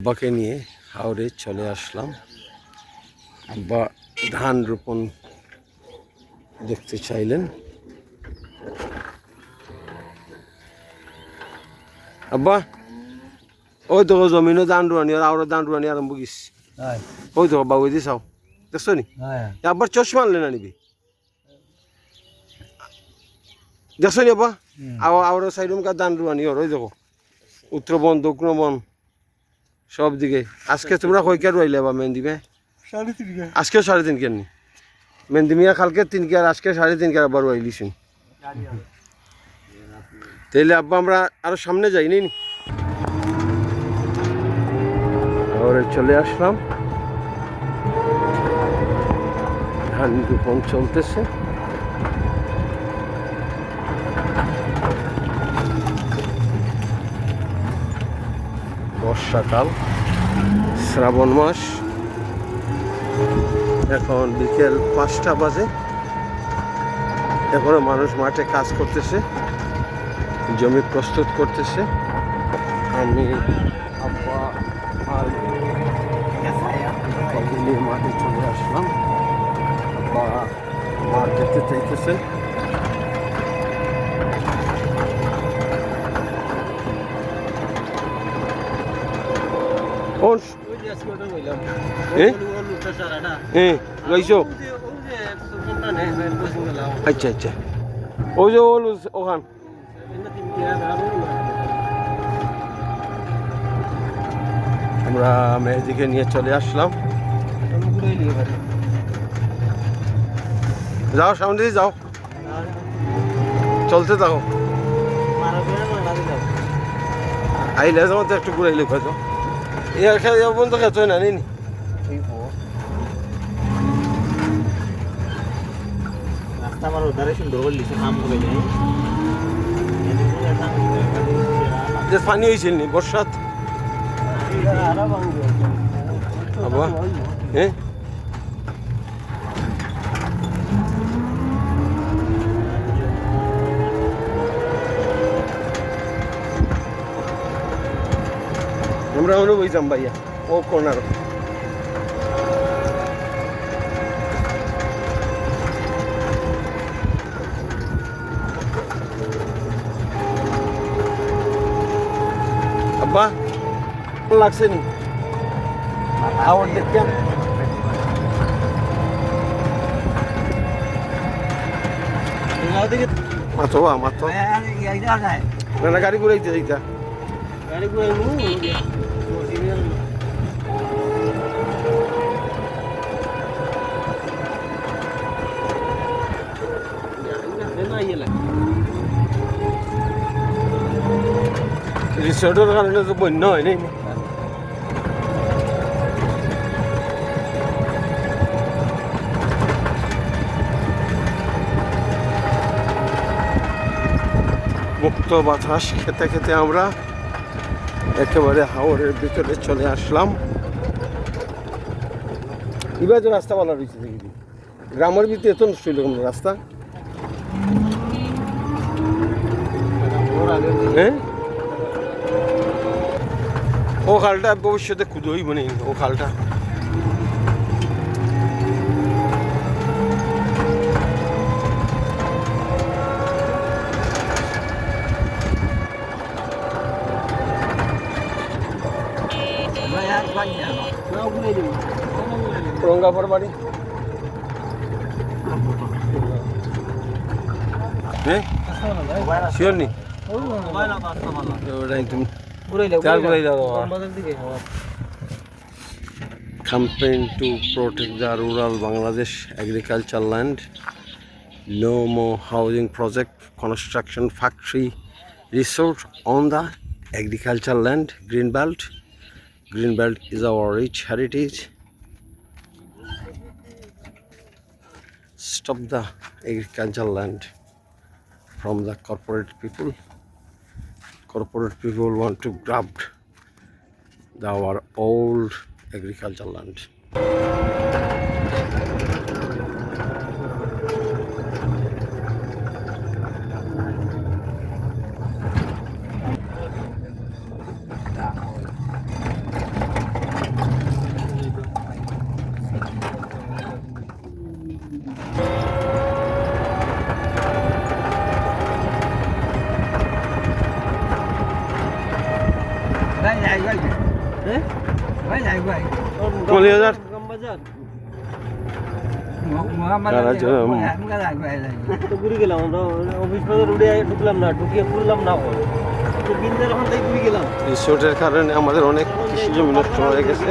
আব্বাকে নিয়ে হাওড়ে চলে আসলাম। আব্বা ধান রোপণ দেখতে চাইলেন। আব্বা ওই তো জমিনও ধান রুয়ানি আর ধান রুয়ানি আরম্ভ গেছি। ওই তো আব্বা ওই দিয়ে চাও দেখছো নি? আব্বার চশমা আনলে না নিবি দেখছো নি আব্বা? আওয়ার সাইড ধান রুয়ানি ওর ওই দেখো উত্তরবন দক্ষিণবন সব দিকে। আজকে তোমরা কয়কে রইলে বা মেহেন্দি মে? আজকে 3.5 কেন মেহেন্দি মিয়া কালকে 3 কে আর আজকে 3.5 কে আবার রইলিছেন। তাইলে আব্বা আমরা আরো সামনে যাই নি আবার চলে আসলাম। ধান রোপণ চলতেছে। বর্ষাকাল, শ্রাবণ মাস, এখন বিকেল 5টা বাজে। এখনো মানুষ মাঠে কাজ করতেছে, জমি প্রস্তুত করতেছে। আমি আব্বা আর নিয়ে মাঠে চলে আসলাম। আব্বা মাঠ দেখতে চাইতেছে। আচ্ছা আচ্ছা ওই যে ওখান আমরা মেহেদিকে নিয়ে চলে আসলাম। যাও সামনে দিয়ে যাও, চলতে থাকো। আইলে যেমন তো একটু ঘুরাইলে হয়তো বন্ধু খেতে না নি পানি হয়েছিল নি বর্ষাত? হ্যাঁ আমরা ওখানে বইতাম ভাইয়া ও কর্নার। আব্বা লাগছে নি আওয়ার দেখতাম? মাথো মাথো না গাড়ি ঘুরাইতে যাইতা গাড়ি ঘুরাইবো রিসোর্টের কারণে তো বন্য হয় নাই। মুক্ত বাতাস খেতে খেতে আমরা একেবারে হাওরের ভিতরে চলে আসলাম। এবার তো রাস্তা ভালো রয়েছে দেখি, গ্রামের ভিতরে এত নষ্ট হইল রাস্তা। হ্যাঁ ও খালটা ভবিষ্যতে খুদে হইব না ও খালটা। রঙ্গাপুর বাড়ি হ্যাঁ শিওর নি একদম campaign to protect the rural Bangladesh agricultural land, no more housing project, construction factory, resort on the agricultural land, Greenbelt. Greenbelt is our rich heritage. Stop the agricultural land from the corporate people. Corporate people want to grab our old agricultural land. কলিয়াজার ঘুরে গেলাম আমরা office বাজার উড়ে ঢুকলাম না, ঢুকিয়ে খুললাম না বিন্দের ওখান থেকে ঘুরে গেলাম। রিসোর্টের কারণে আমাদের অনেক কৃষি জমি নষ্ট হয়ে গেছে।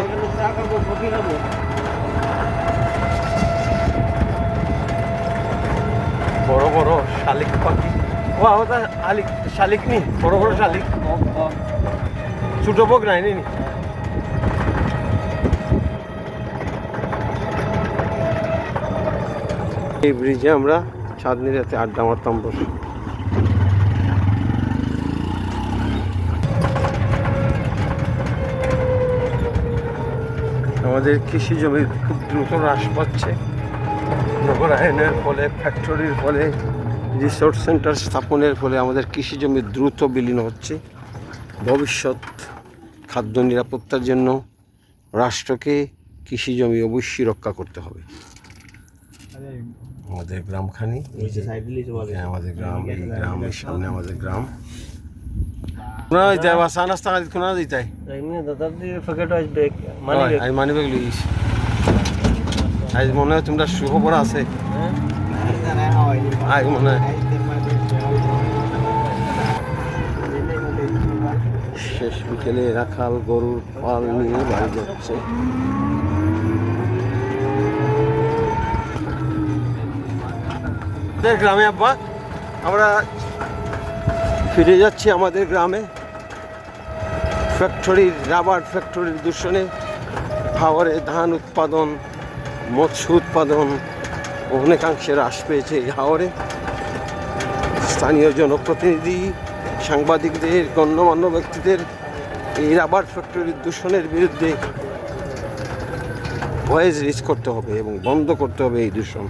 বড় বড় শালিক পাখি, ও আমাদের শালিক নি, বড় বড় শালিক, ছোট বক নাই নি। এই ব্রিজে আমরা চাঁদনি রাতে আড্ডা মারতাম বসে। আমাদের কৃষি জমি খুব দ্রুত হ্রাস পাচ্ছে নগরায়নের ফলে, ফ্যাক্টরির ফলে, রিসোর্ট সেন্টার স্থাপনের ফলে আমাদের কৃষি জমি দ্রুত বিলীন হচ্ছে। ভবিষ্যৎ খাদ্য নিরাপত্তার জন্য রাষ্ট্রকে কৃষি জমি অবশ্যই রক্ষা করতে হবে। আমাদের গ্রামখানি, আমাদের গ্রাম, এই গ্রামের সামনে আমাদের গ্রাম। কোনা যাই চা নাস্তা খাই, কোনা যাইতাই আজ মানি ব্যাগ লইস। আজ মনে হয় তোমরা সুখবর আছে, আজ মনে হয় শেষ বিকেলে রাখাল গরুর পাল নিয়ে বাড়ি যাচ্ছে। গ্রামে আব্বা আমরা ফিরে যাচ্ছি আমাদের গ্রামে। ফ্যাক্টরির, রাবার ফ্যাক্টরির দূষণে হাওরে ধান উৎপাদন, মৎস্য উৎপাদন অনেকাংশে হ্রাস পেয়েছে এই হাওরে। স্থানীয় জনপ্রতিনিধি, সাংবাদিকদের, গণ্যমান্য ব্যক্তিদের এই রাবার ফ্যাক্টরির দূষণের বিরুদ্ধে ভয়েস রিচ করতে হবে এবং বন্ধ করতে হবে এই দূষণ।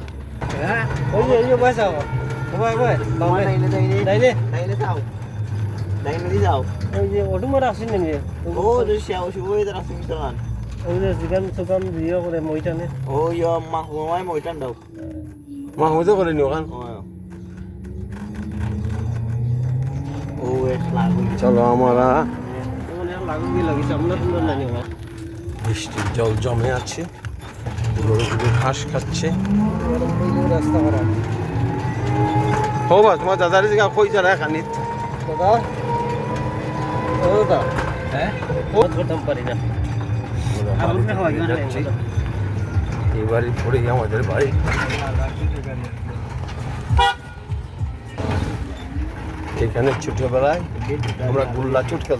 মাহমুদে করেনি ওখান। চলো আমরা, বৃষ্টির জল জমে আছে, গরুগুলো ঘাস খাচ্ছে। হবা তোমার দাদার দিকে কই যারা খানিত এই বাড়ির পরেই আমাদের বাড়ি। এখানে ছোটবেলায় আমরা গুল্লা চুট খেলতাম।